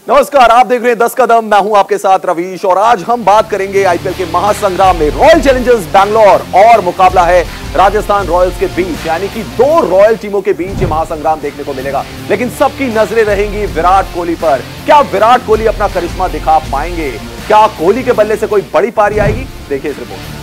नमस्कार, आप देख रहे हैं 10 कदम। मैं हूं आपके साथ रवीश और आज हम बात करेंगे आईपीएल के महासंग्राम में रॉयल चैलेंजर्स बैंगलोर और मुकाबला है राजस्थान रॉयल्स के बीच, यानी कि दो रॉयल टीमों के बीच ये महासंग्राम देखने को मिलेगा। लेकिन सबकी नजरें रहेंगी विराट कोहली पर। क्या विराट कोहली अपना करिश्मा दिखा पाएंगे? क्या कोहली के बल्ले से कोई बड़ी पारी आएगी? देखिए इस रिपोर्ट।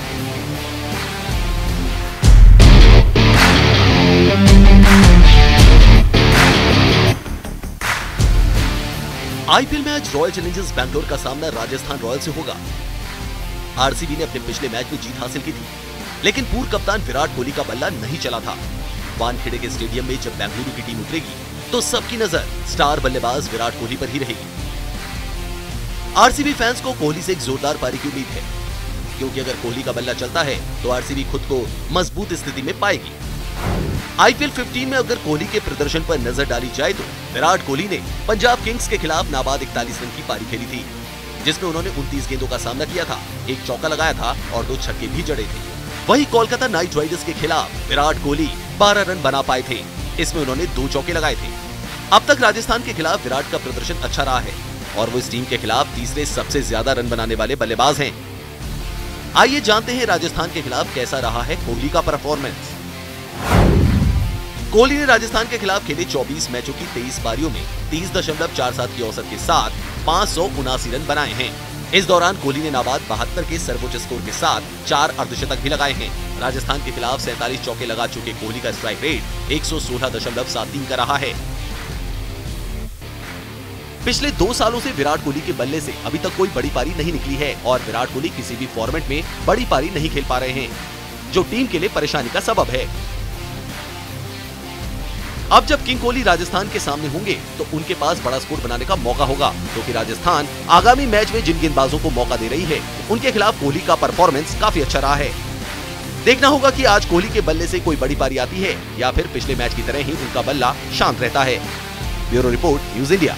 आईपीएल में आज रॉयल चैलेंजर्स बैंगलोर का सामना राजस्थान रॉयल्स से होगा। आरसीबी ने अपने पिछले मैच में जीत हासिल की थी, लेकिन पूर्व कप्तान विराट कोहली का बल्ला नहीं चला था। वानखेड़े के स्टेडियम में जब बेंगलुरु की टीम उतरेगी तो सबकी नजर स्टार बल्लेबाज विराट कोहली पर ही रहेगी। आरसीबी फैंस को कोहली से एक जोरदार पारी की उम्मीद है, क्योंकि अगर कोहली का बल्ला चलता है तो आरसीबी खुद को मजबूत स्थिति में पाएगी। आईपीएल 15 में अगर कोहली के प्रदर्शन पर नजर डाली जाए तो विराट कोहली ने पंजाब किंग्स के खिलाफ नाबाद 41 रन की पारी खेली थी, जिसमें उन्होंने 29 गेंदों का सामना किया था, एक चौका लगाया था और 2 छक्के भी जड़े थे। वहीं कोलकाता नाइट राइडर्स के खिलाफ विराट कोहली 12 रन बना पाए थे, इसमें उन्होंने 2 चौके लगाए थे। अब तक राजस्थान के खिलाफ विराट का प्रदर्शन अच्छा रहा है और वो इस टीम के खिलाफ तीसरे सबसे ज्यादा रन बनाने वाले बल्लेबाज हैं। आइए जानते हैं राजस्थान के खिलाफ कैसा रहा है कोहली का परफॉर्मेंस। कोहली ने राजस्थान के खिलाफ खेले 24 मैचों की 23 पारियों में 30.47 की औसत के साथ 579 रन बनाए हैं। इस दौरान कोहली ने नाबाद 72 के सर्वोच्च स्कोर के साथ 4 अर्धशतक भी लगाए हैं। राजस्थान के खिलाफ 47 चौके लगा चुके कोहली का स्ट्राइक रेट 116.73 का रहा है। पिछले 2 सालों से विराट कोहली के बल्ले से अभी तक कोई बड़ी पारी नहीं निकली है और विराट कोहली किसी भी फॉर्मेट में बड़ी पारी नहीं खेल पा रहे हैं, जो टीम के लिए परेशानी का सबब है। अब जब किंग कोहली राजस्थान के सामने होंगे तो उनके पास बड़ा स्कोर बनाने का मौका होगा, क्योंकि राजस्थान आगामी मैच में जिन गेंदबाजों को मौका दे रही है उनके खिलाफ कोहली का परफॉर्मेंस काफी अच्छा रहा है। देखना होगा कि आज कोहली के बल्ले से कोई बड़ी पारी आती है या फिर पिछले मैच की तरह ही उनका बल्ला शांत रहता है। Bureau report, news India.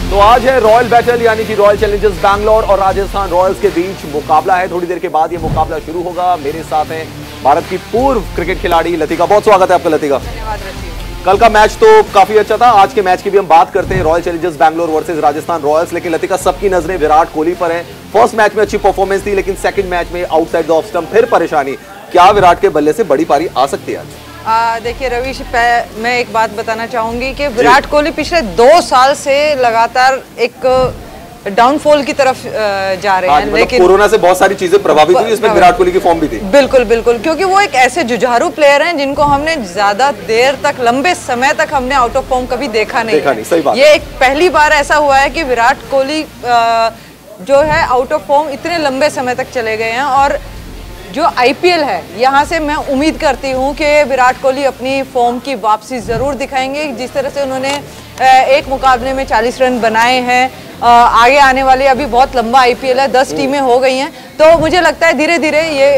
तो आज है रॉयल बैटल, यानी कि रॉयल चैलेंजर्स बैंगलोर और राजस्थान रॉयल्स के बीच मुकाबला है। थोड़ी देर के बाद ये मुकाबला शुरू होगा। मेरे साथ हैं भारत की पूर्व क्रिकेट खिलाड़ी लतिका। बहुत स्वागत है आपका लतिका। धन्यवाद। कल का मैच तो काफी अच्छा था, आज के मैच की भी हम बात करते हैं, royal Challengers Bangalore versus Rajasthan Royals. लेकिन लतिका, सबकी नजरें विराट कोहली पर हैं। फर्स्ट मैच में अच्छी परफॉर्मेंस थी, लेकिन सेकंड मैच में आउटसाइड द ऑफ स्टंप फिर परेशानी। क्या विराट के बल्ले से बड़ी पारी आ सकती है आज? देखिए रवीश, मैं एक बात बताना चाहूंगी कि विराट कोहली पिछले 2 साल से लगातार एक डाउनफॉल की तरफ जा रहे हैं। लेकिन कोरोना से बहुत सारी चीजें प्रभावित हुई, इसमें विराट कोहली की फॉर्म भी थी। बिल्कुल बिल्कुल, क्योंकि वो एक ऐसे जुझारू प्लेयर हैं जिनको हमने ज्यादा देर तक, लंबे समय तक हमने आउट ऑफ फॉर्म कभी देखा नहीं। सही बात। ये एक पहली बार ऐसा हुआ है कि विराट कोहली जो है आउट ऑफ फॉर्म इतने लंबे समय तक चले गए हैं। और जो आईपीएल है, यहाँ से मैं उम्मीद करती हूँ कि विराट कोहली अपनी फॉर्म की वापसी ज़रूर दिखाएंगे। जिस तरह से उन्होंने एक मुकाबले में 40 रन बनाए हैं, आगे आने वाले अभी बहुत लंबा आईपीएल है, 10 टीमें हो गई हैं, तो मुझे लगता है धीरे धीरे ये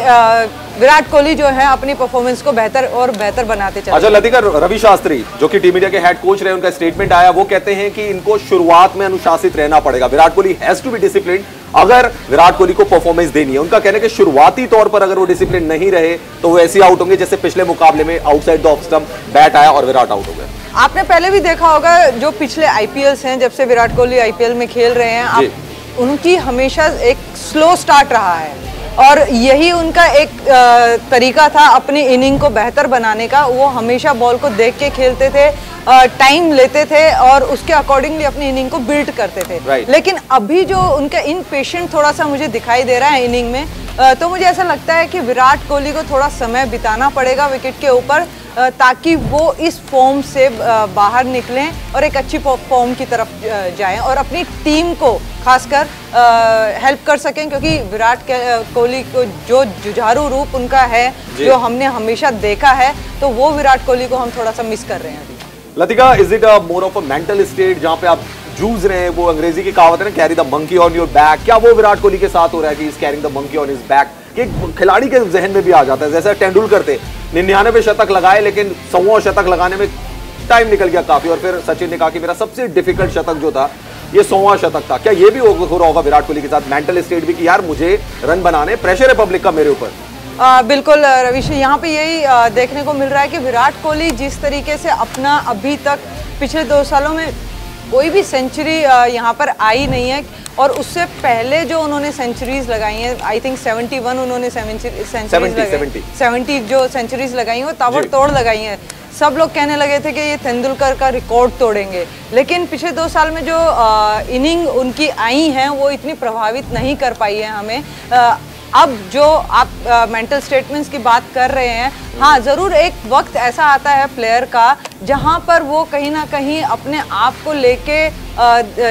विराट कोहली जो है अपनी परफॉर्मेंस को बेहतर और बेहतर बनाते चले। अच्छा लतिका, रवि शास्त्री जो कि टीम इंडिया के हेड कोच रहे, उनका स्टेटमेंट आया, वो कहते हैं कि इनको शुरुआत में अनुशासित रहना पड़ेगा। Virat Kohli has to be disciplined अगर विराट कोहली को परफॉर्मेंस देनी है। उनका कहना है कि शुरुआती तौर पर अगर वो डिसिप्लिन नहीं रहे तो वो ऐसे आउट होंगे जैसे पिछले मुकाबले में outside the off stump bat आया और विराट आउट हो गए। आपने पहले भी देखा होगा, जो पिछले आईपीएल्स हैं, जब से विराट कोहली आईपीएल में खेल रहे हैं, आप उनकी हमेशा एक स्लो स्टार्ट रहा है और यही उनका एक तरीका था अपनी इनिंग को बेहतर बनाने का। वो हमेशा बॉल को देख के खेलते थे, टाइम लेते थे और उसके अकॉर्डिंगली अपनी इनिंग को बिल्ड करते थे। लेकिन अभी जो उनका इनपेशेंट थोड़ा सा मुझे दिखाई दे रहा है इनिंग में, तो मुझे ऐसा लगता है कि विराट कोहली को थोड़ा समय बिताना पड़ेगा विकेट के ऊपर, ताकि वो इस फॉर्म से बाहर निकलें और एक अच्छी फॉर्म की तरफ जाएं और अपनी टीम को खासकर हेल्प कर सकें। क्योंकि विराट कोहली को जो जुझारू रूप उनका है, जो हमने हमेशा देखा है, तो वो विराट कोहली को हम थोड़ा सा मिस कर रहे हैं अभी। Latika, is it more of a mental state जहां पे आप जूझ रहे हैं? वो अंग्रेजी की कहावत है ना, carry the monkey on your back. क्या वो विराट कोहली के साथ हो रहा है कि is carrying the monkey on his back? कि खिलाड़ी के जहन में भी आ जाता है, जैसे तेंदुलकर थे, 99 शतक लगाए, लेकिन 100वां शतक लगाने में टाइम निकल गया काफी, और फिर सचिन ने कहा कि मेरा सबसे डिफिकल्ट शतक जो था ये 100वां शतक था। क्या ये भी हो रहा होगा विराट कोहली के साथ, मेंटल स्टेट भी कि यार मुझे रन बनाने, प्रेशर है पब्लिक का मेरे ऊपर? बिल्कुल रविश, यहाँ पे यही देखने को मिल रहा है कि विराट कोहली जिस तरीके से अपना अभी तक पिछले 2 सालों में कोई भी सेंचुरी यहाँ पर आई नहीं है, और उससे पहले जो उन्होंने सेंचुरीज लगाई हैं, आई थिंक 71 उन्होंने 70 जो सेंचुरीज लगाई हैं वो ताबड़तोड़ लगाई हैं। सब लोग कहने लगे थे कि ये तेंदुलकर का रिकॉर्ड तोड़ेंगे, लेकिन पिछले 2 साल में जो इनिंग उनकी आई हैं वो इतनी प्रभावित नहीं कर पाई है हमें। अब जो आप मेंटल स्टेटमेंट्स की बात कर रहे हैं, हाँ ज़रूर एक वक्त ऐसा आता है प्लेयर का जहाँ पर वो कहीं ना कहीं अपने आप को लेके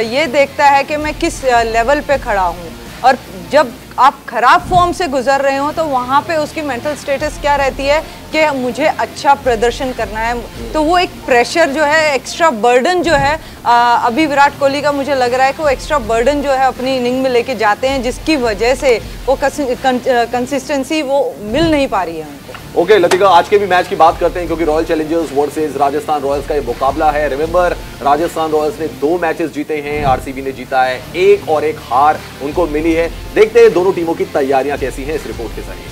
ये देखता है कि मैं किस लेवल पे खड़ा हूँ, और जब आप खराब फॉर्म से गुजर रहे हो तो वहाँ पे उसकी मेंटल स्टेटस क्या रहती है कि मुझे अच्छा प्रदर्शन करना है। तो वो एक प्रेशर जो है, एक्स्ट्रा बर्डन जो है, अभी विराट कोहली का मुझे लग रहा है कि वो एक्स्ट्रा बर्डन जो है अपनी इनिंग में लेके जाते हैं, जिसकी वजह से वो कंसिस्टेंसी वो मिल नहीं पा रही है उनको। ओके लतिका, आज के भी मैच की बात करते हैं क्योंकि royal Challengers versus Rajasthan Royals का ये मुकाबला है। रिमेंबर, राजस्थान रॉयल्स ने 2 मैचेस जीते हैं, आरसीबी ने जीता है 1 और 1 हार उनको मिली है। देखते हैं दोनों टीमों की तैयारियां कैसी हैं इस रिपोर्ट के जरिए।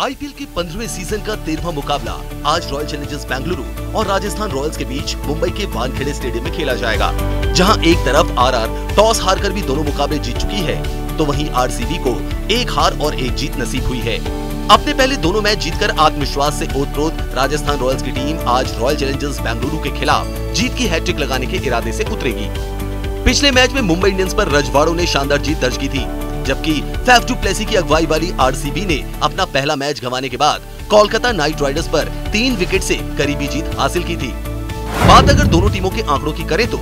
आईपीएल के 15वें सीजन का 13वां मुकाबला आज रॉयल चैलेंजर्स बेंगलुरु और राजस्थान रॉयल्स के बीच मुंबई के वानखेड़े स्टेडियम में खेला जाएगा, जहां एक तरफ आरआर टॉस हारकर भी दोनों मुकाबले जीत चुकी है, तो वहीं आरसीबी को 1 हार और 1 जीत नसीब हुई है। अपने पहले दोनों मैच जीतकर आत्मविश्वास से ओतप्रोत राजस्थान रॉयल्स की टीम आज रॉयल चैलेंजर्स बेंगलुरु के खिलाफ जीत की हैट्रिक लगाने के इरादे से उतरेगी। पिछले मैच में मुंबई इंडियंस पर रजवाड़ों ने शानदार जीत दर्ज की थी, जबकि फैफ डू प्लेसी की अगुवाई वाली आरसीबी ने अपना पहला मैच गंवाने के बाद कोलकाता नाइट राइडर्स पर 3 विकेट से करीबी जीत हासिल की थी। बात अगर दोनों टीमों के आंकड़ों की करें तो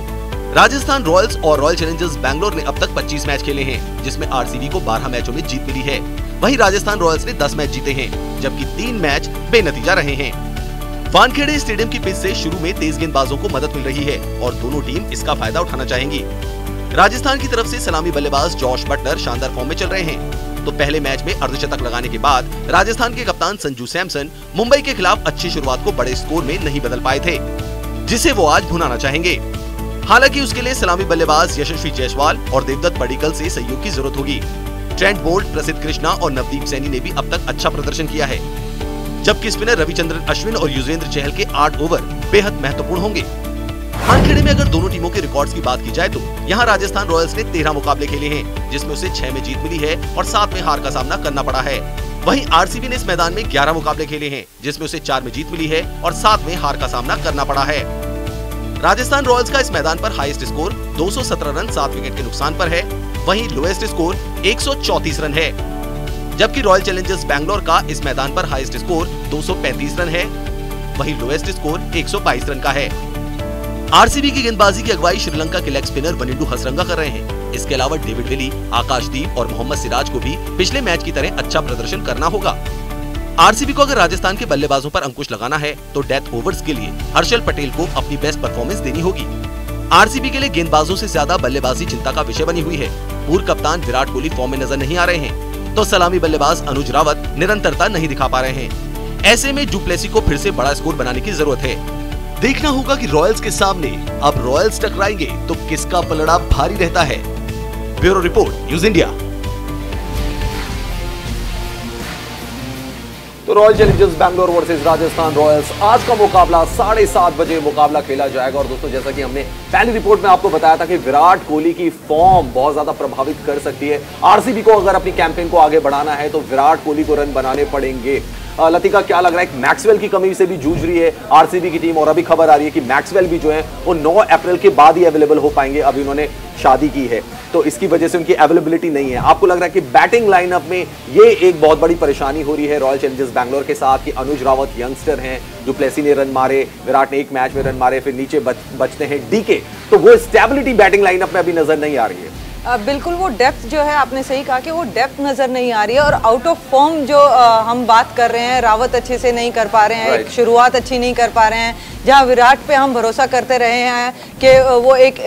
राजस्थान रॉयल्स और रॉयल चैलेंजर्स बैंगलोर ने अब तक 25 मैच खेले हैं, जिसमें आरसीबी को 12 मैचों में जीत मिली है। वहीं राजस्थान रॉयल्स ने 10 मैच जीते हैं, जबकि 3 मैच बेनतीजा रहे हैं। वानखेड़े स्टेडियम की पिच से शुरू में तेज गेंदबाजों को मदद मिल रही है और दोनों टीम इसका फायदा उठाना चाहेंगी। राजस्थान की तरफ से सलामी बल्लेबाज जॉश बटलर शानदार फॉर्म में चल रहे हैं, तो पहले मैच में अर्धशतक लगाने के बाद राजस्थान के कप्तान संजू सैमसन मुंबई के खिलाफ अच्छी शुरुआत को बड़े स्कोर में नहीं बदल पाए थे, जिसे वो आज भुनाना चाहेंगे। हालांकि उसके लिए सलामी बल्लेबाज यशस्वी जायसवाल और देवदत्त पडिक्कल से सहयोग की जरूरत होगी। ट्रेंट बोल्ट, प्रसिद्ध कृष्णा और नवदीप सैनी ने भी अब तक अच्छा प्रदर्शन किया है, जबकि स्पिनर रविचंद्रन अश्विन और युजवेंद्र चहल के 8 ओवर बेहद महत्वपूर्ण होंगे। वानखेड़े में अगर दोनों टीमों के रिकॉर्ड्स की बात की जाए तो यहाँ राजस्थान रॉयल्स ने 13 मुकाबले खेले हैं, जिसमें उसे 6 में जीत मिली है और 7 में हार का सामना करना पड़ा है। वहीं आरसीबी ने इस मैदान में 11 मुकाबले खेले हैं, जिसमें उसे 4 में जीत मिली है और 7 में हार का सामना करना पड़ा है। राजस्थान रॉयल्स का इस मैदान पर हाईएस्ट स्कोर 217 रन 7 विकेट के नुकसान पर है, वहीं लोएस्ट स्कोर 134 रन है, जबकि रॉयल चैलेंजर्स बैंगलोर का इस मैदान पर हाईएस्ट स्कोर 235 रन है, वहीं लोएस्ट स्कोर 122 रन का है। आरसीबी की गेंदबाजी की अगुवाई श्रीलंका के लेग स्पिनर वनिंडू हसरंगा कर रहे हैं। इसके अलावा डेविड विली, आकाशदीप और मोहम्मद सिराज को भी पिछले मैच की तरह अच्छा प्रदर्शन करना होगा। आरसीबी को अगर राजस्थान के बल्लेबाजों पर अंकुश लगाना है तो डेथ ओवर्स के लिए हर्षल पटेल को अपनी बेस्ट परफॉर्मेंस देनी होगी। आरसीबी के लिए गेंदबाजों से ज्यादा बल्लेबाजी चिंता का विषय बनी हुई है। पूर्व कप्तान विराट कोहली फॉर्म में नजर नहीं आ रहे हैं, तो सलामी बल्लेबाज अनुज रावत निरंतरता नहीं दिखा पा रहे हैं। ऐसे में डू प्लेसी को फिर से बड़ा स्कोर बनाने की जरूरत है। देखना होगा कि रॉयल्स के सामने अब रॉयल्स टकराएंगे तो किसका पलड़ा भारी रहता है। Bureau report, news India. तो Royal Challengers Bangalore versus Rajasthan Royals, आज का मुकाबला 7:30 बजे मुकाबला खेला जाएगा। और दोस्तों, जैसा कि हमने पहली रिपोर्ट में आपको बताया था कि विराट कोहली की फॉर्म बहुत ज्यादा प्रभावित कर सकती है। आरसीबी को अगर अपनी कैंपेन को आगे बढ़ाना है तो विराट कोहली को रन बनाने पड़ेंगे। लतिका, क्या लग रहा है? मैक्सवेल की कमी से भी जूझ रही है आरसीबी की टीम, और अभी खबर आ रही है कि मैक्सवेल भी जो है वो 9 अप्रैल के बाद ही अवेलेबल हो पाएंगे। अभी उन्होंने शादी की है, तो इसकी वजह से उनकी अवेलेबिलिटी नहीं है। आपको लग रहा है कि बैटिंग लाइनअप में ये एक बहुत बड़ी परेशानी हो रही है रॉयल चैलेंजर्स बैंगलोर के साथ कि अनुज रावत यंगस्टर हैं, डू प्लेसी ने रन मारे, विराट ने एक मैच में रन मारे, फिर नीचे बचते हैं डीके, तो वो स्टेबिलिटी बैटिंग लाइनअप में अभी नजर नहीं आ रही है। बिल्कुल, वो डेप्थ जो है, आपने सही कहा कि वो डेप्थ नजर नहीं आ रही है। और आउट ऑफ फॉर्म जो हम बात कर रहे हैं, रावत अच्छे से नहीं कर पा रहे हैं, एक शुरुआत अच्छी नहीं कर पा रहे हैं। जहां विराट पे हम भरोसा करते रहे हैं कि वो एक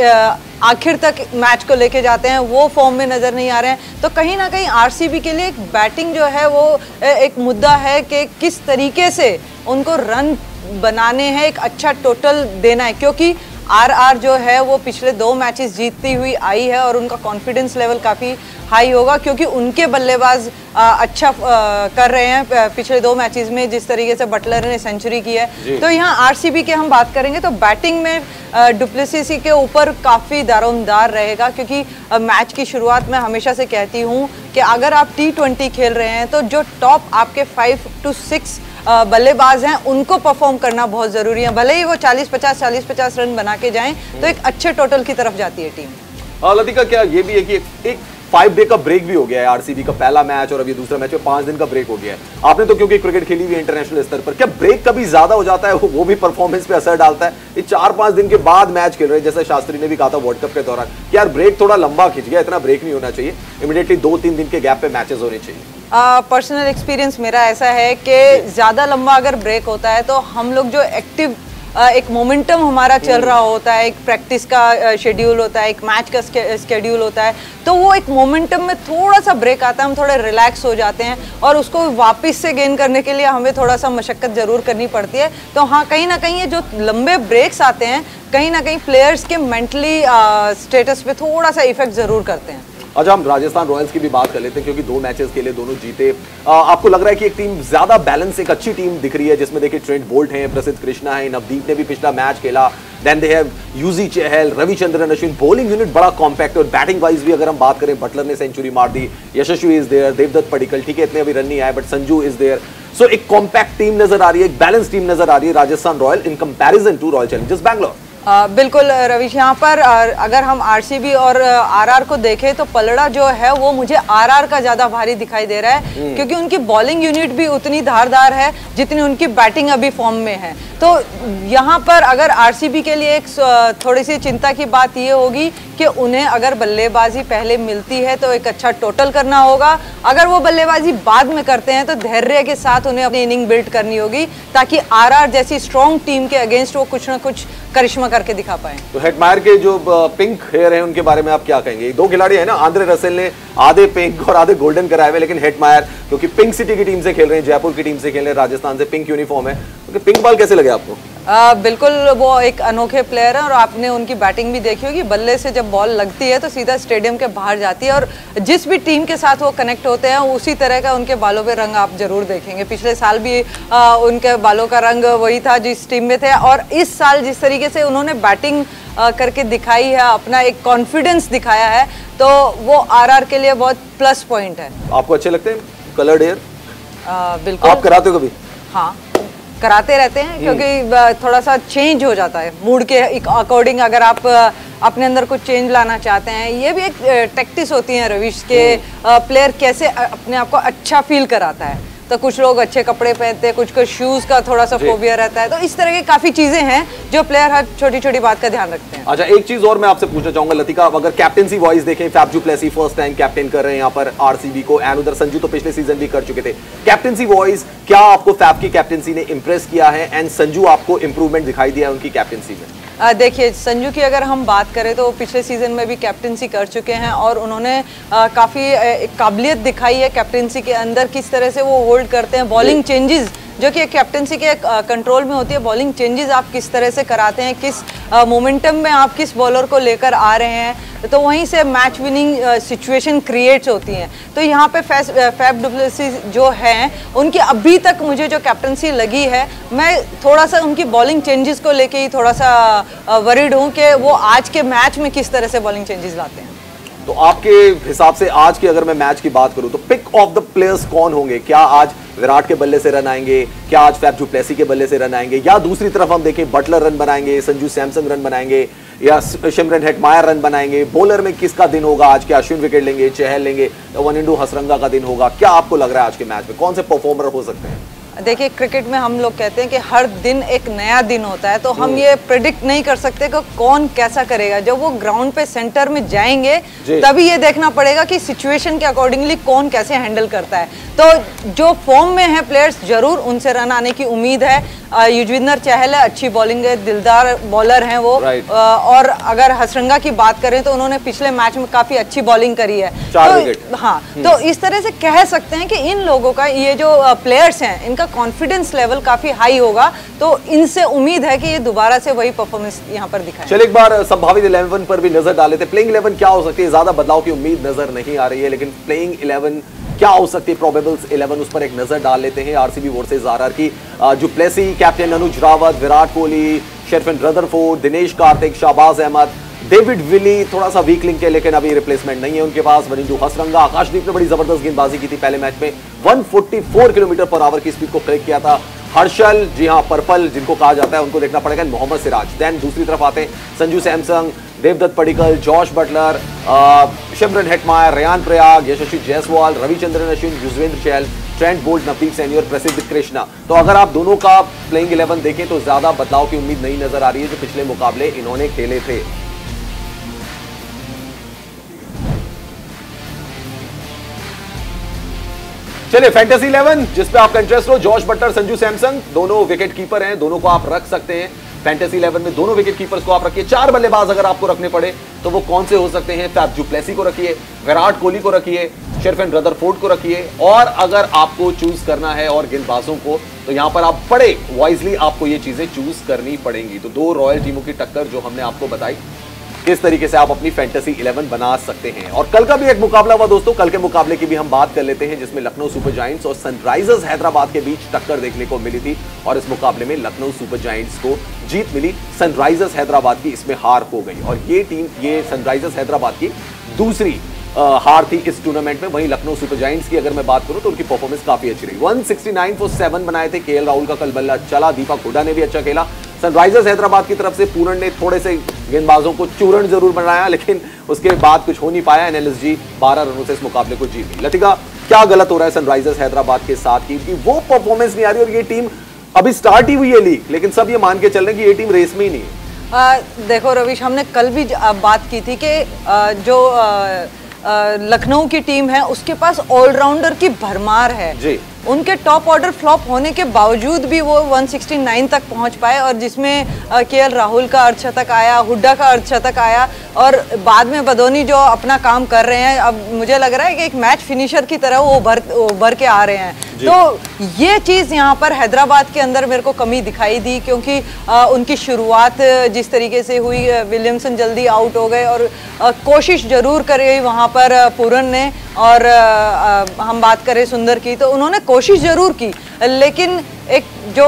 आखिर तक मैच को लेके जाते हैं, वो फॉर्म में नजर नहीं आ रहे हैं। तो कहीं ना कहीं आरसीबी के लिए एक बैटिंग जो है वो एक मुद्दा है कि किस तरीके से उनको रन बनाने हैं, एक अच्छा टोटल देना है, क्योंकि आरआर जो है वो पिछले 2 मैचेस जीतती हुई आई है और उनका कॉन्फिडेंस लेवल काफ़ी हाई होगा, क्योंकि उनके बल्लेबाज अच्छा कर रहे हैं पिछले 2 मैचेस में, जिस तरीके से बटलर ने सेंचुरी की है। तो यहाँ आरसीबी के हम बात करेंगे तो बैटिंग में डुप्लेसिस के ऊपर काफ़ी दारोमदार रहेगा, क्योंकि मैच की शुरुआत में हमेशा से कहती हूँ कि अगर आप T20 खेल रहे हैं तो जो टॉप आपके 5 to 6 बल्लेबाज हैं उनको परफॉर्म करना बहुत ज़रूरी है। भले ही वो 40-50 रन बना के जाएं तो एक अच्छे टोटल की तरफ जाती है टीम। लतिका, क्या ये भी है कि एक 5 डे का ब्रेक भी हो गया है आरसीबी का, पहला मैच और अभी दूसरा मैच में 5 दिन का ब्रेक हो गया है। आपने तो क्योंकि क्रिकेट खेली हुई है इंटरनेशनल स्तर पर, क्या ब्रेक कभी ज्यादा हो जाता है वो भी परफॉर्मेंस पे असर डालता है? ये 4-5 दिन के बाद मैच खेल रहे हैं, जैसे शास्त्री ने भी कहा था वर्ल्ड कप के दौरान कि यार ब्रेक थोड़ा लंबा खिंच गया, इतना ब्रेक नहीं होना चाहिए, इमीडिएटली 2-3 दिन के गैप पे मैचेस होने चाहिए। पर्सनल एक्सपीरियंस मेरा ऐसा है कि ज़्यादा लंबा अगर ब्रेक होता है तो हम लोग जो एक्टिव एक मोमेंटम हमारा चल रहा होता है, एक प्रैक्टिस का शेड्यूल होता है, एक मैच का शेड्यूल होता है, तो वो एक मोमेंटम में थोड़ा सा ब्रेक आता है, हम थोड़े रिलैक्स हो जाते हैं और उसको वापस से गेन करने के लिए हमें थोड़ा सा मशक्कत ज़रूर करनी पड़ती है। तो हाँ, कहीं ना कहीं ये जो लंबे ब्रेक्स आते हैं कहीं ना कहीं प्लेयर्स के मेंटली स्टेटस पे थोड़ा सा इफेक्ट ज़रूर करते हैं। अच्छा, हम राजस्थान रॉयल्स की भी बात कर लेते हैं, क्योंकि 2 मैचेस के लिए दोनों जीते। आपको लग रहा है कि एक टीम ज्यादा बैलेंस, एक अच्छी टीम दिख रही है, जिसमें देखिए ट्रेंट बोल्ट हैं, प्रसिद्ध कृष्णा है, नवदीप ने भी पिछला मैच खेला, then they have Yuzi Chahal, Ravichandran Ashwin, bowling unit बड़ा कॉम्पैक्ट, और बैटिंग वाइज भी अगर हम बात करें, बटलर ने सेंचुरी मार दी, यशस्वी इज देयर, देवदत्त पडिक्कल, ठीक है इतने अभी रन नहीं आए, but Sanju is there. So एक कॉम्पैक्ट टीम नजर आ रही है, एक बैलेंस टीम नजर आ रही है Rajasthan Royal in comparison to Royal Challengers Bangalore. बिल्कुल रविश, यहाँ पर अगर हम आरसीबी और आरआर को देखें तो पलड़ा जो है वो मुझे आरआर का ज्यादा भारी दिखाई दे रहा है, क्योंकि उनकी बॉलिंग यूनिट भी उतनी धारदार है जितनी उनकी बैटिंग अभी फॉर्म में है। तो यहाँ पर अगर आरसीबी के लिए एक थोड़ी सी चिंता की बात ये होगी कि उन्हें अगर बल्लेबाजी पहले मिलती है तो एक अच्छा टोटल करना होगा, अगर वो बल्लेबाजी बाद में करते हैं तो धैर्य के साथ उन्हें अपनी इनिंग बिल्ड करनी होगी, ताकि आरआर जैसी स्ट्रॉन्ग टीम के अगेंस्ट वो कुछ ना कुछ करिश्मा करके दिखा पाए। तो हेटमायर के जो पिंक हेयर हैं उनके बारे में आप क्या कहेंगे? 2 खिलाड़ी हैं ना, आंद्रे रसेल ने आधे पिंक और आधे गोल्डन कराए हुए, लेकिन हेटमायर क्योंकि पिंक सिटी की टीम से खेल रहे हैं, जयपुर की टीम से खेल रहे हैं, राजस्थान से पिंक यूनिफॉर्म है, तो पिंक बॉल कैसे लगे आपको? बिल्कुल, वो एक अनोखे प्लेयर है और आपने उनकी बैटिंग भी देखी होगी, बल्ले से जब बॉल लगती है तो सीधा स्टेडियम के बाहर जाती है, और जिस भी टीम के साथ वो कनेक्ट होते हैं उसी तरह का उनके बालों पे रंग आप जरूर देखेंगे। पिछले साल भी उनके बालों का रंग वही था जिस टीम में थे, और इस साल जिस तरीके से उन्होंने बैटिंग करके दिखाई है, अपना एक कॉन्फिडेंस दिखाया है, तो वो आरआर के लिए बहुत प्लस पॉइंट है। आपको अच्छे लगते हैं कलर्ड हेयर? बिल्कुल। आप कराते हो कभी? हाँ, कराते रहते हैं, क्योंकि थोड़ा सा चेंज हो जाता है मूड के अकॉर्डिंग। अगर आप अपने अंदर कुछ चेंज लाना चाहते हैं, ये भी एक टैक्टिस होती है रविश के प्लेयर कैसे अपने आप को अच्छा फील कराता है। तो कुछ लोग अच्छे कपड़े पहनते हैं, कुछ को शूज का थोड़ा सा फोबिया रहता है, तो इस तरह की काफी चीजें हैं जो प्लेयर हर छोटी छोटी बात का ध्यान रखते हैं। अच्छा, एक चीज और मैं आपसे पूछना चाहूंगा लतिका, अगर कैप्टेंसी वाइज देखें, Faf du Plessis first time captain कर रहे हैं यहाँ पर आरसीबी को, एंड उधर संजू तो पिछले सीजन भी कर चुके थे। कैप्टेंसी वाइज क्या आपको फैफ की कैप्टेंसी ने इंप्रेस किया है, एंड संजू आपको इंप्रूवमेंट दिखाई दिया है उनकी कैप्टेंसी में? देखिए, संजू की अगर हम बात करें तो पिछले सीजन में भी कैप्टेंसी कर चुके हैं और उन्होंने काफ़ी काबिलियत दिखाई है कैप्टेंसी के अंदर, किस तरह से वो होल्ड करते हैं बॉलिंग चेंजेस, जो कि कैप्टेंसी के कंट्रोल में होती है। बॉलिंग चेंजेस आप किस तरह से कराते हैं, किस मोमेंटम में आप किस बॉलर को लेकर आ रहे हैं, तो वहीं से मैच विनिंग सिचुएशन क्रिएट्स होती हैं। तो यहाँ पे फैफ डु प्लेसी जो हैं, उनकी अभी तक मुझे जो कैप्टेंसी लगी है, मैं थोड़ा सा उनकी बॉलिंग चेंजेस को लेके ही थोड़ा सा वरीड हूँ कि वो आज के मैच में किस तरह से बॉलिंग चेंजेस लाते हैं। तो आपके हिसाब से आज की अगर मैं मैच की बात करूं तो पिक ऑफ द प्लेयर्स कौन होंगे? क्या आज विराट के बल्ले से रन आएंगे, क्या आज फैफ डु प्लेसी के बल्ले से रन आएंगे, या दूसरी तरफ हम देखें बटलर रन बनाएंगे, संजू सैमसन रन बनाएंगे, या शिमरन हेटमायर रन बनाएंगे? बॉलर में किसका दिन होगा आज? क्या अश्विन विकेट लेंगे, चहल लेंगे, या वनिंडू हसरंगा का दिन होगा? क्या आपको लग रहा है आज के मैच में कौन से परफॉर्मर हो सकते हैं? देखिए, क्रिकेट में हम लोग कहते हैं कि हर दिन एक नया दिन होता है, तो हम ये प्रेडिक्ट नहीं कर सकते कि कौन कैसा करेगा। जब वो ग्राउंड पे सेंटर में जाएंगे तभी ये देखना पड़ेगा कि सिचुएशन के अकॉर्डिंगली कौन कैसे हैंडल करता है। तो जो फॉर्म में है प्लेयर्स, जरूर उनसे रन आने की उम्मीद है। युजवेंद्र चहल है, अच्छी बॉलिंग है, दिलदार बॉलर हैं वो, और अगर हसरंगा की बात करें तो उन्होंने पिछले मैच में काफी अच्छी बॉलिंग करी है। तो हाँ, तो इस तरह से कह सकते हैं कि इन लोगों का, ये जो प्लेयर्स हैं, इनका इनका कॉन्फिडेंस लेवल काफी हाई होगा, तो इनसे उम्मीद है कि ये दोबारा से वही परफॉर्मेंस यहाँ पर दिखाएं। चलिए एक बार संभावित 11 पर भी नजर डाल लेते हैं। प्लेइंग 11 क्या हो सकती है, ज्यादा बदलाव की उम्मीद नजर नहीं आ रही है, लेकिन प्लेइंग 11 क्या हो सकती है, प्रोबेबल्स 11 उस पर एक नजर डाल लेते हैं। आरसीबी वर्सेस आरआर की du Plessis, captain Anuj Rawat, Virat Kohli, Sherfane Rutherford, Dinesh Karthik, Shahbaz Ahmed, David Willey थोड़ा सा वीक लिंक है, लेकिन अभी रिप्लेसमेंट नहीं है उनके पास। वनिंदु हसरंगा, आकाशदीप ने बड़ी जबरदस्त गेंदबाजी की थी पहले मैच में, 144 किलोमीटर पर आवर की स्पीड को क्लिक किया था। हर्षल, जी हाँ पर्पल जिनको कहा जाता है, उनको देखना पड़ेगा। मोहम्मद सिराज, देन दूसरी तरफ आते हैं Sanju Samson, Devdutt Padikkal, Jos Buttler, Shimron Hetmyer, Riyan Parag, Yashasvi Jaiswal, Ravichandran Ashwin, Yuzvendra Chahal, Trent Boult, Navdeep Saini और प्रसिद्ध कृष्णा। तो अगर आप दोनों का प्लेइंग 11 देखें तो ज्यादा बदलाव की उम्मीद नहीं नजर आ रही है जो पिछले मुकाबले इन्होंने खेले थे। चलिए फैंटेसी 11 जिस पे आपका इंटरेस्ट हो, जॉश बटलर, संजू सैमसंग दोनों विकेट कीपर हैं, दोनों को आप रख सकते हैं फैंटेसी 11 में। दोनों विकेट कीपर्स को आप रखिए। 4 बल्लेबाज अगर आपको रखने पड़े तो वो कौन से हो सकते हैं? फैफ डु प्लेसी को रखिए, विराट कोहली को रखिए, शेरफिन रदरफोर्ड को रखिए, और अगर आपको चूज करना है और गेंदबाजों को तो यहां पर आप बड़े वाइजली आपको ये चीजें चूज करनी पड़ेंगी। तो 2 रॉयल टीमों की टक्कर जो हमने आपको बताई, किस तरीके से आप अपनी फैंटेसी 11 बना सकते हैं। और कल का भी एक मुकाबला हुआ दोस्तों, कल के मुकाबले की भी हम बात कर लेते हैं जिसमें लखनऊ सुपर जायंट्स और सनराइजर्स हैदराबाद के बीच टक्कर देखने को मिली थी, और इस मुकाबले में लखनऊ सुपर जायंट्स को जीत मिली, सनराइजर्स हैदराबाद की इसमें हार हो गई। और ये टीम, ये सनराइजर्स हैदराबाद की दूसरी हार थी इस टूर्नामेंट में। वहीं लखनऊ सुपर जायंट्स की अगर मैं बात करूं तो उनकी परफॉर्मेंस काफी अच्छी रही। 169 फॉर 7 बनाए थे। केएल राहुल का कल बल्ला चला, दीपक हुड्डा ने भी अच्छा खेला। सनराइजर्स हैदराबाद की तरफ से पूरन ने थोड़े से गेंदबाजों को चूर्ण जरूर बनाया, लेकिन उसके बाद कुछ हो नहीं पाया। एनएलएसजी 12 रनों से इस मुकाबले को जीत गई। लतिका, क्या गलत हो रहा है सनराइजर्स हैदराबाद के साथ की वो परफॉर्मेंस नहीं आ रही, और ये टीम अभी स्टार्ट ही हुई है लीग, लेकिन सब ये मान के चल रहे हैं कि ये टीम रेस में ही नहीं है। देखो रविश, हमने कल भी बात की थी कि जो लखनऊ की टीम है उसके पास ऑलराउंडर की भरमार है जी। उनके टॉप ऑर्डर फ्लॉप होने के बावजूद भी वो 169 तक पहुंच पाए, और जिसमें केएल राहुल का अर्धशतक आया, हुड्डा का अर्धशतक आया, और बाद में बदोनी जो अपना काम कर रहे हैं। अब मुझे लग रहा है कि एक मैच फिनिशर की तरह वो भर के आ रहे हैं। तो ये चीज़ यहाँ पर हैदराबाद के अंदर मेरे को कमी दिखाई दी, क्योंकि उनकी शुरुआत जिस तरीके से हुई, विलियमसन जल्दी आउट हो गए, और कोशिश जरूर करी वहाँ पर पूरन ने, और हम बात करें सुंदर की तो उन्होंने कोशिश जरूर की, लेकिन एक जो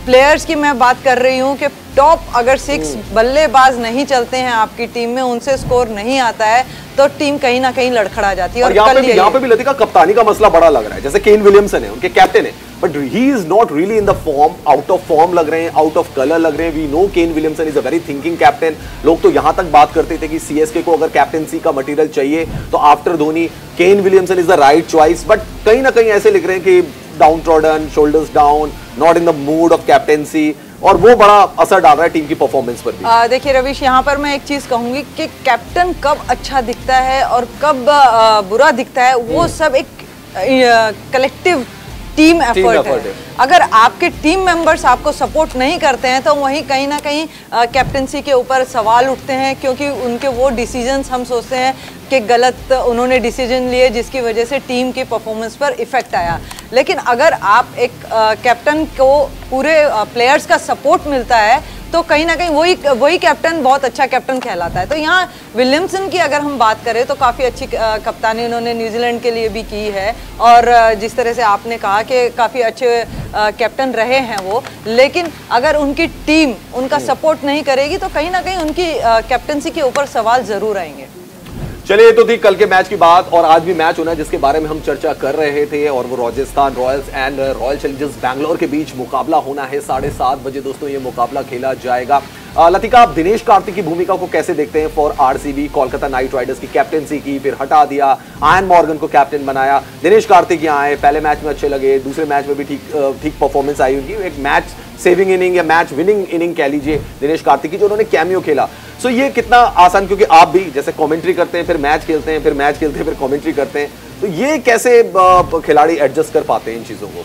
प्लेयर्स की मैं बात कर रही हूँ कि टॉप अगर 6 बल्लेबाज नहीं चलते हैं आपकी टीम में, उनसे स्कोर नहीं आता है, तो टीम कहीं ना कहीं लड़खड़ा जाती है। और यहाँ पे भी लतिका कप्तानी का मसला बड़ा लग रहा है। जैसे केन विलियमसन है, उनके कैप्टन है, but he is not really in the form, out of form लग रहे हैं, आउट ऑफ कलर लग रहे हैं। We know Kane Williamson is a very thinking captain. लोग तो यहां तक बात करते थे कि सीएसके को अगर कैप्टनसी का मटेरियल चाहिए तो after Dhoni cane Williamson is the right choice, but कहीं ना कहीं ऐसे लिख रहे हैं कि down trodden, shoulders down, not in the mood off captaincy, और वो बड़ा असर डाल रहा है टीम की परफॉर्मेंस पर भी। देखिए रविश, यहाँ पर मैं एक चीज कहूंगी कि कैप्टन कब अच्छा दिखता है और कब बुरा दिखता है, वो सब एक कलेक्टिव टीम एफर्ट है। अगर आपके टीम मेंबर्स आपको सपोर्ट नहीं करते हैं तो वहीं कहीं ना कहीं कैप्टनसी के ऊपर सवाल उठते हैं, क्योंकि उनके वो डिसीजंस हम सोचते हैं कि गलत उन्होंने डिसीजन लिए, जिसकी वजह से टीम की परफॉर्मेंस पर इफेक्ट आया। लेकिन अगर आप एक कैप्टन को पूरे प्लेयर्स का सपोर्ट मिलता है तो कहीं ना कहीं वही कैप्टन बहुत अच्छा कैप्टन कहलाता है। तो यहाँ विलियमसन की अगर हम बात करें तो काफ़ी अच्छी कप्तानी उन्होंने न्यूजीलैंड के लिए भी की है, और जिस तरह से आपने कहा कि काफ़ी अच्छे कैप्टन रहे हैं वो, लेकिन अगर उनकी टीम उनका सपोर्ट नहीं करेगी तो कहीं ना कहीं उनकी कैप्टनसी के ऊपर सवाल ज़रूर आएंगे। चलिए, तो थी कल के मैच की बात, और आज भी मैच होना है जिसके बारे में हम चर्चा कर रहे थे, और वो Rajasthan Royals and royal Challengers Bangalore के बीच मुकाबला होना है। 7:30 बजे दोस्तों ये मुकाबला खेला जाएगा। लतिका, आप दिनेश कार्तिक की भूमिका को कैसे देखते हैं for RCB? Kolkata night Riders की कैप्टेंसी की, फिर हटा दिया, आयन मॉर्गन को कैप्टन बनाया, दिनेश कार्तिक यहाँ आए, पहले मैच में अच्छे लगे, दूसरे मैच में भी ठीक परफॉर्मेंस आई उनकी, एक मैच सेविंग इनिंग या मैच विनिंग इनिंग कह लीजिए दिनेश कार्तिक की, जो उन्होंने कैमियो खेला। सो ये कितना आसान, क्योंकि आप भी जैसे कमेंट्री करते हैं, फिर मैच खेलते हैं, फिर मैच खेलते हैं, फिर कमेंट्री करते हैं, तो ये कैसे खिलाड़ी एडजस्ट कर पाते हैं इन चीजों को?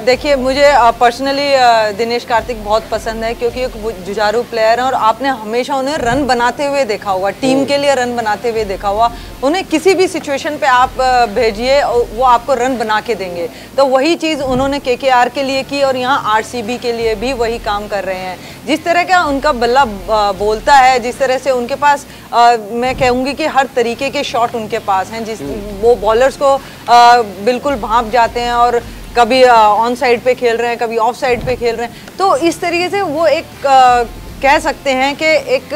देखिए, मुझे पर्सनली दिनेश कार्तिक बहुत पसंद है, क्योंकि एक जुझारू प्लेयर है और आपने हमेशा उन्हें रन बनाते हुए देखा हुआ, टीम के लिए रन बनाते हुए देखा हुआ। उन्हें किसी भी सिचुएशन पे आप भेजिए, वो आपको रन बना के देंगे। तो वही चीज़ उन्होंने केकेआर के लिए की और यहाँ आरसीबी के लिए भी वही काम कर रहे हैं। जिस तरह का उनका बल्ला बोलता है, जिस तरह से उनके पास मैं कहूँगी कि हर तरीके के शॉट उनके पास हैं, वो बॉलर्स को बिल्कुल भांप जाते हैं और कभी ऑन साइड पे खेल रहे हैं, कभी ऑफ साइड पे खेल रहे हैं। तो इस तरीके से वो एक कह सकते हैं कि एक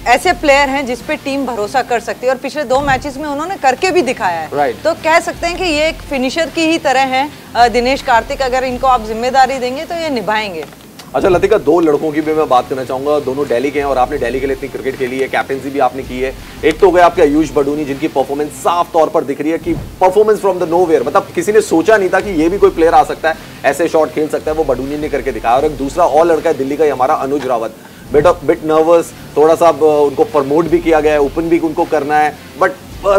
ऐसे प्लेयर हैं जिस पे टीम भरोसा कर सकती है और पिछले 2 मैचेस में उन्होंने करके भी दिखाया है। तो कह सकते हैं कि ये एक फिनिशर की ही तरह है दिनेश कार्तिक। अगर इनको आप जिम्मेदारी देंगे तो ये निभाएंगे। अच्छा लतिका, 2 लड़कों की भी मैं बात करना चाहूंगा। दोनों दिल्ली के हैं और आपने दिल्ली के लिए इतनी क्रिकेट खेली है, कैप्टनसी भी आपने की है। एक तो हो गया आपके आयुष बडूनी, जिनकी परफॉर्मेंस साफ तौर पर दिख रही है कि परफॉर्मेंस फ्रॉम द नोवेयर, मतलब किसी ने सोचा नहीं था कि ये भी कोई प्लेयर आ सकता है, ऐसे शॉट खेल सकता है, वो बडूनी ने करके दिखाया। और एक दूसरा और लड़का है दिल्ली का, हमारा अनुज रावत, बिट नर्वस, थोड़ा सा उनको प्रमोट भी किया गया है, ओपन भी उनको करना है, बट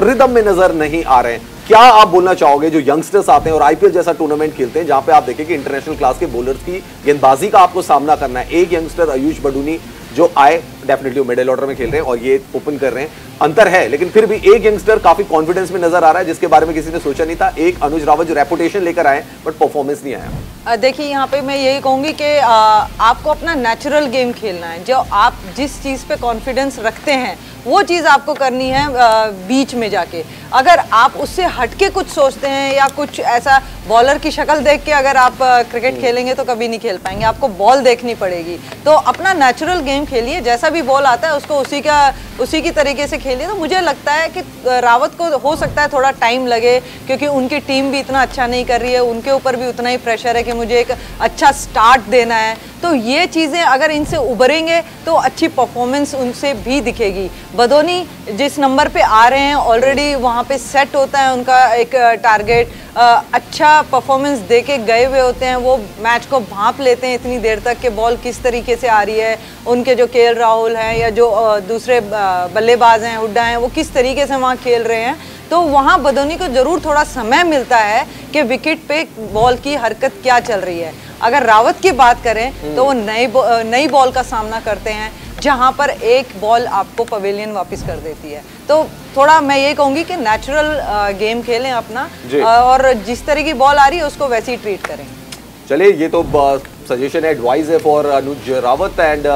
रिदम में नजर नहीं आ रहे हैं। क्या आप बोलना चाहोगे जो यंगस्टर्स आते हैं और आईपीएल जैसा टूर्नामेंट खेलते हैं जहां पे आप देखें कि इंटरनेशनल क्लास के बॉलर्स की गेंदबाजी का आपको सामना करना है? एक यंगस्टर आयुष बडूनी जो आए, डेफिनेटली मिडिल ऑर्डर में खेल रहे हैं और ये ओपन कर रहे हैं, अंतर है, लेकिन फिर भी एक यंगस्टर काफी कॉन्फिडेंस में नजर आ रहा है जिसके बारे में किसी ने सोचा नहीं था। एक अनुज रावत जो रेपुटेशन लेकर आए बट परफॉर्मेंस नहीं आया। देखिए, यहाँ पे मैं यही कहूंगी कि आपको अपना नेचुरल गेम खेलना है। जो आप जिस चीज़ पे कॉन्फिडेंस रखते हैं वो चीज़ आपको करनी है बीच में जाके। अगर आप उससे हटके कुछ सोचते हैं या कुछ ऐसा बॉलर की शक्ल देख के अगर आप क्रिकेट खेलेंगे तो कभी नहीं खेल पाएंगे। आपको बॉल देखनी पड़ेगी। तो अपना नेचुरल गेम खेलिए, जैसा भी बॉल आता है उसको उसी की तरीके से खेलिए। तो मुझे लगता है कि रावत को हो सकता है थोड़ा टाइम लगे, क्योंकि उनकी टीम भी इतना अच्छा नहीं कर रही है, उनके ऊपर भी उतना ही प्रेशर है कि मुझे एक अच्छा स्टार्ट देना है। तो ये चीज़ें अगर इनसे उभरेंगे तो अच्छी परफॉर्मेंस उनसे भी दिखेगी। बदोनी जिस नंबर पे आ रहे हैं ऑलरेडी वहाँ पे सेट होता है उनका एक टारगेट, अच्छा परफॉर्मेंस दे के गए हुए होते हैं, वो मैच को भांप लेते हैं इतनी देर तक कि बॉल किस तरीके से आ रही है, उनके जो केएल राहुल हैं या जो दूसरे बल्लेबाज हैं, हुड्डा हैं, वो किस तरीके से वहाँ खेल रहे हैं। तो वहाँ बदोनी को ज़रूर थोड़ा समय मिलता है कि विकेट पे बॉल की हरकत क्या चल रही है। अगर रावत की बात करें तो वो नई बॉल का सामना करते हैं जहां पर एक बॉल आपको पवेलियन वापस कर देती है। तो थोड़ा मैं ये कहूंगी कि नेचुरल गेम खेलें अपना, और जिस तरह की बॉल आ रही है उसको वैसे ही ट्रीट करें। चलिए, ये तो सजेशन है, एडवाइस है for Anuj Rawat. And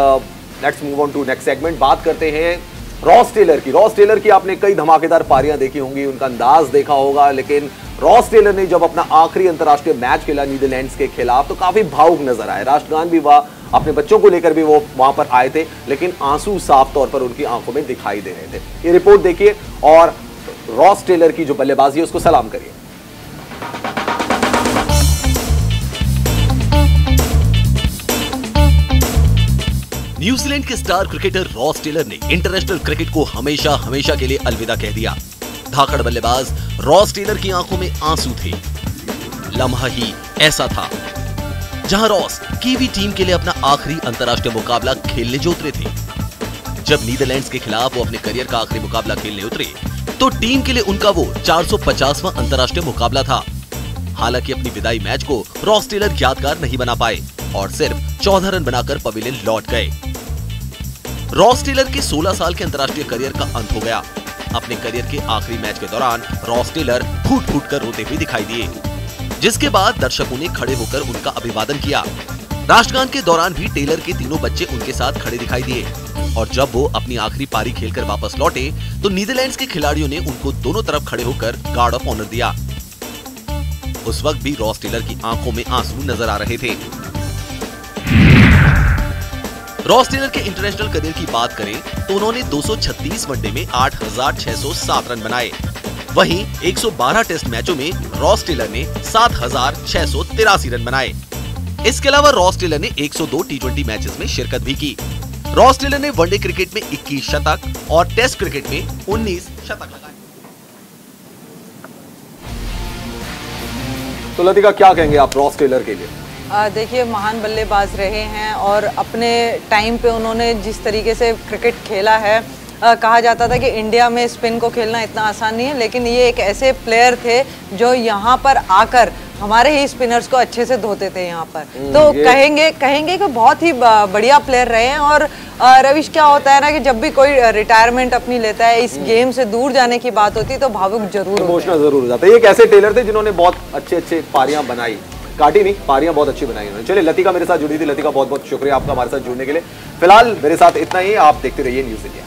let's move on to next segment. बात करते हैं रॉस टेलर की। रॉस टेलर की आपने कई धमाकेदार पारियां देखी होंगी, उनका अंदाज देखा होगा, लेकिन रॉस टेलर ने जब अपना आखिरी अंतर्राष्ट्रीय मैच खेला नीदरलैंड्स के खिलाफ तो काफी भावुक नजर आए। राष्ट्रगान भी वह अपने बच्चों को लेकर भी वो वहां पर आए थे, लेकिन आंसू साफ तौर पर उनकी आंखों में दिखाई दे रहे थे। ये रिपोर्ट देखिए और रॉस टेलर की जो बल्लेबाजी है उसको सलाम करिए। न्यूजीलैंड के स्टार क्रिकेटर रॉस टेलर ने इंटरनेशनल क्रिकेट को हमेशा हमेशा के लिए अलविदा कह दिया। धाकड़ बल्लेबाज रॉस टेलर की आंखों में आंसू थे। लम्हा ही ऐसा था जहां रॉस कीवी टीम के लिए अपना आखिरी अंतर्राष्ट्रीय मुकाबला खेलने जो उतरे थे। जब नीदरलैंड्स के खिलाफ वो अपने करियर का आखिरी मुकाबला खेलने उतरे तो टीम के लिए उनका वो 450वां अंतर्राष्ट्रीय मुकाबला था। हालांकि अपनी विदाई मैच को रॉस टेलर यादगार नहीं बना पाए और सिर्फ 14 रन बनाकर पवेलियन लौट गए। रॉस टेलर के 16 साल के अंतर्राष्ट्रीय करियर का अंत हो गया। अपने करियर के आखिरी मैच के दौरान रॉस टेलर फूट फूट कर रोते हुए दिखाई दिए, जिसके बाद दर्शकों ने खड़े होकर उनका अभिवादन किया। राष्ट्रगान के दौरान भी टेलर के तीनों बच्चे उनके साथ खड़े दिखाई दिए और जब वो अपनी आखिरी पारी खेलकर वापस लौटे तो नीदरलैंड्स के खिलाड़ियों ने उनको दोनों तरफ खड़े होकर गार्ड ऑफ ऑनर दिया। उस वक्त भी रॉस टेलर की आंखों में आंसू नजर आ रहे थे। रॉस टेलर के इंटरनेशनल करियर की बात करें तो उन्होंने 236 वनडे में 8,607 रन बनाए। वहीं 112 टेस्ट मैचों में रॉस टेलर ने 7,683 रन बनाए। इसके अलावा रॉस टेलर ने 102 टी20 मैचेस में शिरकत भी की। रॉस टेलर ने वनडे क्रिकेट में 21 शतक और टेस्ट क्रिकेट में 19 शतक लगाए। तो लतिका, क्या कहेंगे आप रॉस टेलर के लिए? देखिए, महान बल्लेबाज रहे हैं और अपने टाइम पे उन्होंने जिस तरीके से क्रिकेट खेला है कहा जाता था कि इंडिया में स्पिन को खेलना इतना आसान नहीं है, लेकिन ये एक ऐसे प्लेयर थे जो यहाँ पर आकर हमारे ही स्पिनर्स को अच्छे से धोते थे यहाँ पर। तो कहेंगे कि बहुत ही बढ़िया प्लेयर रहे हैं। और रविश, क्या होता है ना कि जब भी कोई रिटायरमेंट अपनी लेता है, इस गेम से दूर जाने की बात होती है तो भावुक जरूर, इमोशनल जरूर हो जाता है। ये एक ऐसे टेलर थे जिन्होंने बहुत अच्छे पारियां बनाई, काटी नहीं, पारियां बहुत अच्छी बनाई उन्होंने। चलिए, लतिका मेरे साथ जुड़ी थी। लतिका, बहुत बहुत शुक्रिया आपका हमारे साथ जुड़ने के लिए। फिलहाल मेरे साथ इतना ही। आप देखते रहिए न्यूज़ इंडिया।